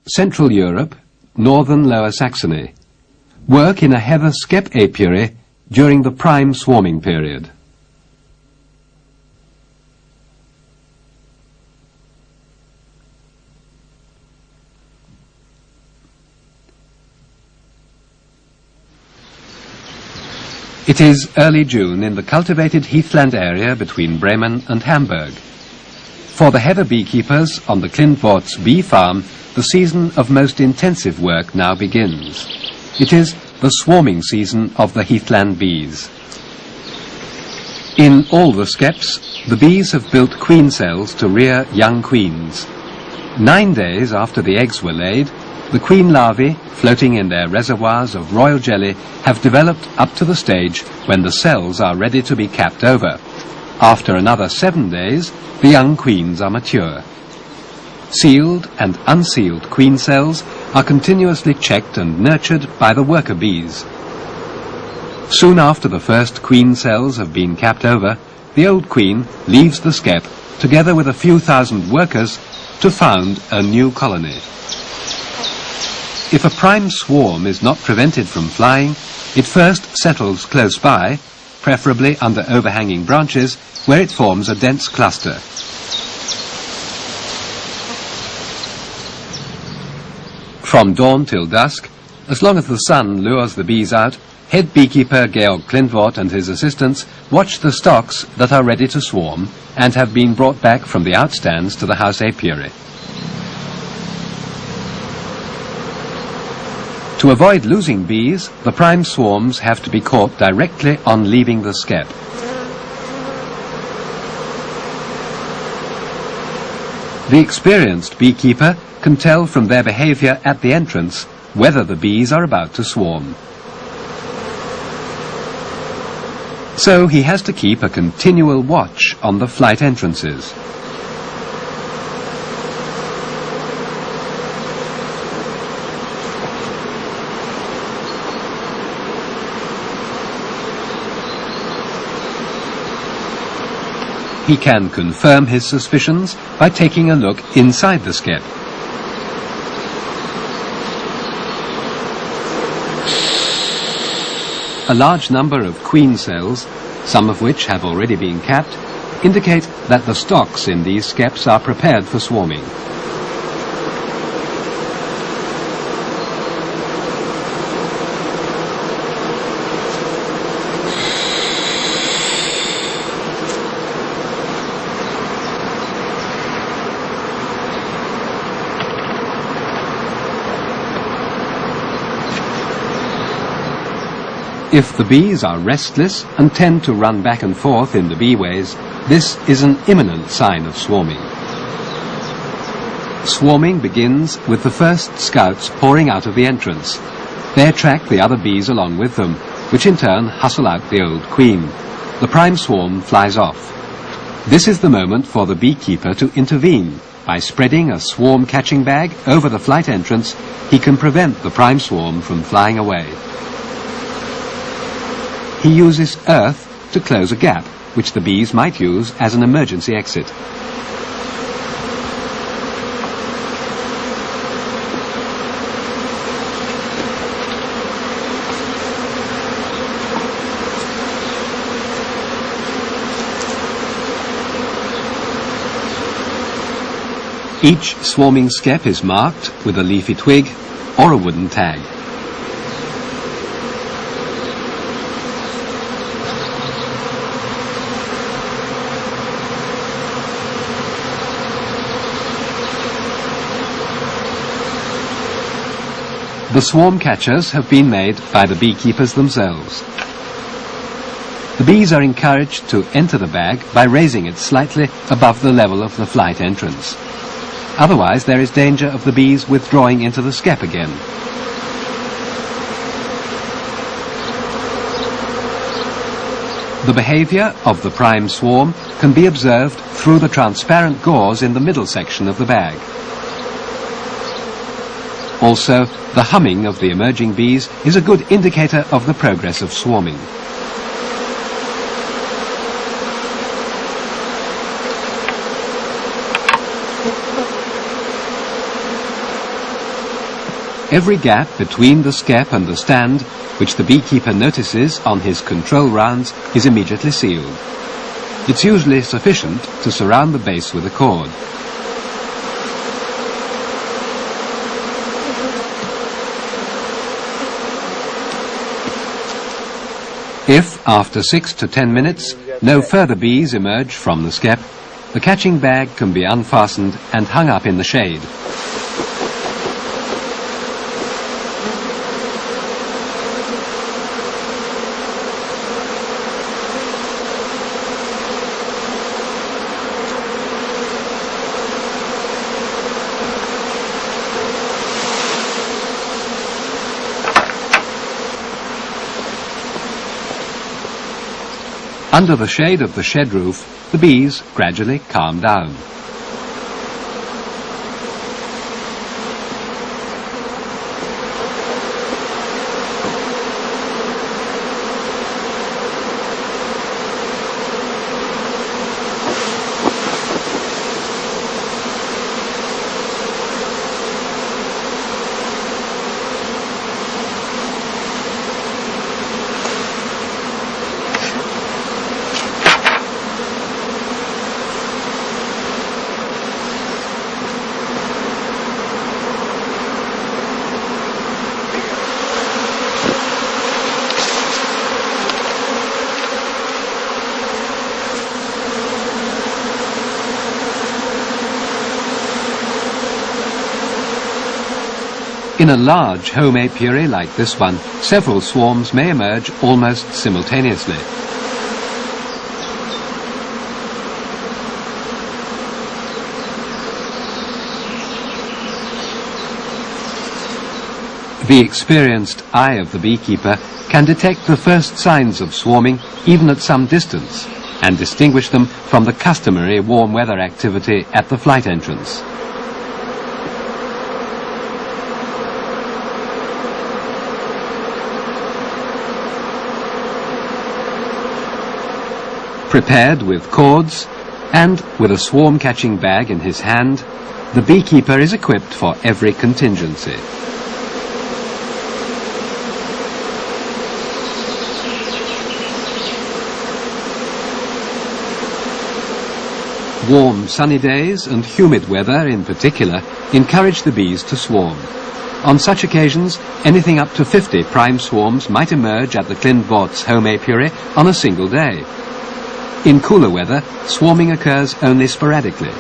Central Europe, northern Lower Saxony. Work in a heather skep apiary during the prime swarming period. It is early June in the cultivated heathland area between Bremen and Hamburg. For the heather beekeepers on the Klintwort's bee farm, the season of most intensive work now begins. It is the swarming season of the heathland bees. In all the skeps, the bees have built queen cells to rear young queens. 9 days after the eggs were laid, the queen larvae, floating in their reservoirs of royal jelly, have developed up to the stage when the cells are ready to be capped over. After another 7 days, the young queens are mature. Sealed and unsealed queen cells are continuously checked and nurtured by the worker bees. Soon after the first queen cells have been capped over, the old queen leaves the skep, together with a few thousand workers, to found a new colony. If a prime swarm is not prevented from flying, it first settles close by, preferably under overhanging branches, where it forms a dense cluster. From dawn till dusk, as long as the sun lures the bees out, head beekeeper Georg Klintwort and his assistants watch the stocks that are ready to swarm and have been brought back from the outstands to the house apiary. To avoid losing bees, the prime swarms have to be caught directly on leaving the skep. The experienced beekeeper can tell from their behavior at the entrance whether the bees are about to swarm. So he has to keep a continual watch on the flight entrances. He can confirm his suspicions by taking a look inside the skep. A large number of queen cells, some of which have already been capped, indicate that the stocks in these skeps are prepared for swarming. If the bees are restless and tend to run back and forth in the beeways, this is an imminent sign of swarming. Swarming begins with the first scouts pouring out of the entrance. They attract the other bees along with them, which in turn hustle out the old queen. The prime swarm flies off. This is the moment for the beekeeper to intervene. By spreading a swarm catching bag over the flight entrance, he can prevent the prime swarm from flying away. He uses earth to close a gap, which the bees might use as an emergency exit. Each swarming skep is marked with a leafy twig or a wooden tag. The swarm catchers have been made by the beekeepers themselves. The bees are encouraged to enter the bag by raising it slightly above the level of the flight entrance. Otherwise, there is danger of the bees withdrawing into the skep again. The behavior of the prime swarm can be observed through the transparent gauze in the middle section of the bag. Also, the humming of the emerging bees is a good indicator of the progress of swarming. Every gap between the skep and the stand, which the beekeeper notices on his control rounds, is immediately sealed. It's usually sufficient to surround the base with a cord. If, after 6 to 10 minutes, no further bees emerge from the skep, the catching bag can be unfastened and hung up in the shade. Under the shade of the shed roof, the bees gradually calm down. In a large home apiary like this one, several swarms may emerge almost simultaneously. The experienced eye of the beekeeper can detect the first signs of swarming even at some distance and distinguish them from the customary warm weather activity at the flight entrance. Prepared with cords and with a swarm-catching bag in his hand, the beekeeper is equipped for every contingency. Warm, sunny days and humid weather in particular encourage the bees to swarm. On such occasions, anything up to 50 prime swarms might emerge at the Klindworth's home apiary on a single day. In cooler weather, swarming occurs only sporadically.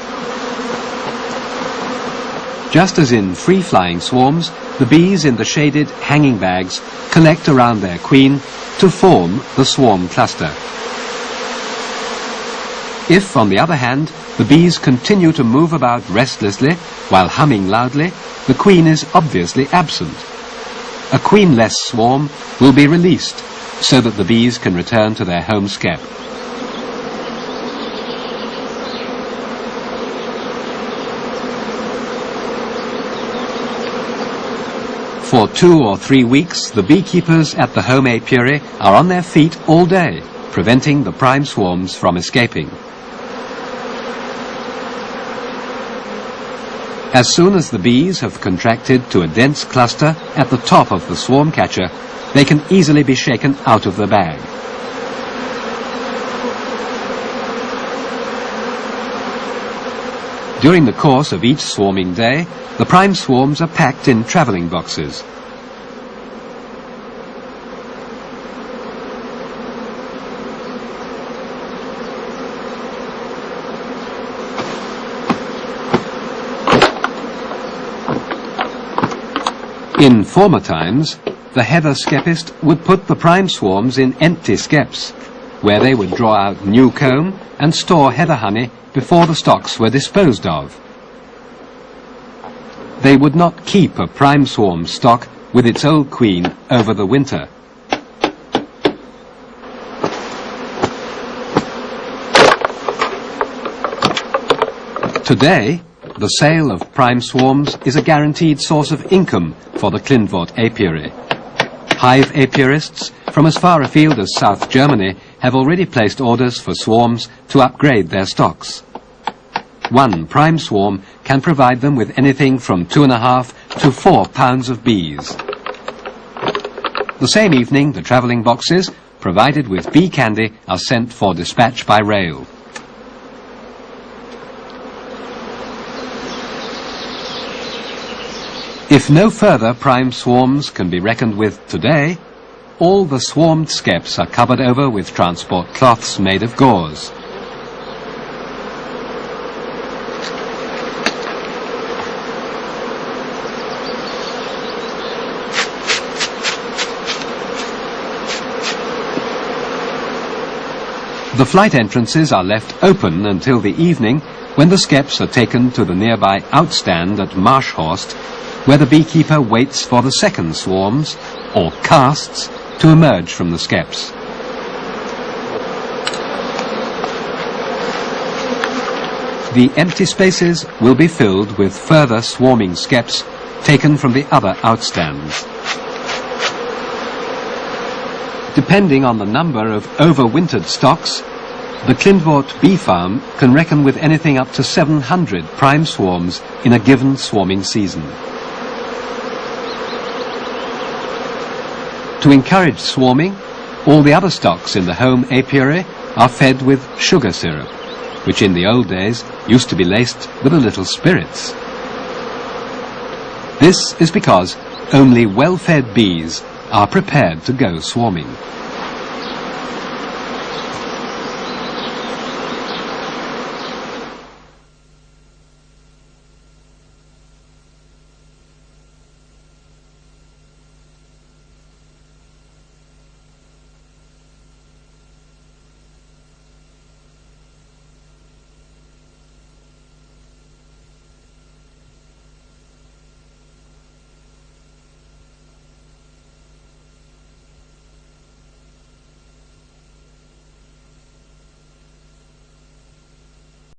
Just as in free-flying swarms, the bees in the shaded hanging bags collect around their queen to form the swarm cluster. If, on the other hand, the bees continue to move about restlessly while humming loudly, the queen is obviously absent. A queenless swarm will be released so that the bees can return to their home skep. For 2 or 3 weeks, the beekeepers at the home apiary are on their feet all day, preventing the prime swarms from escaping. As soon as the bees have contracted to a dense cluster at the top of the swarm catcher, they can easily be shaken out of the bag. During the course of each swarming day, the prime swarms are packed in travelling boxes. In former times, the heather skepist would put the prime swarms in empty skeps, where they would draw out new comb and store heather honey before the stocks were disposed of. They would not keep a prime swarm stock with its old queen over the winter. Today, the sale of prime swarms is a guaranteed source of income for the Klindworth apiary. Hive apiarists from as far afield as South Germany have already placed orders for swarms to upgrade their stocks. One prime swarm can provide them with anything from 2.5 to 4 pounds of bees. The same evening, the travelling boxes, provided with bee candy, are sent for dispatch by rail. If no further prime swarms can be reckoned with today, all the swarmed skeps are covered over with transport cloths made of gauze. The flight entrances are left open until the evening, when the skeps are taken to the nearby outstand at Marshhorst, where the beekeeper waits for the second swarms, or casts, to emerge from the skeps. The empty spaces will be filled with further swarming skeps taken from the other outstands. Depending on the number of overwintered stocks, the Klindwort bee farm can reckon with anything up to 700 prime swarms in a given swarming season. To encourage swarming, all the other stocks in the home apiary are fed with sugar syrup, which in the old days used to be laced with a little spirits. This is because only well-fed bees are prepared to go swarming.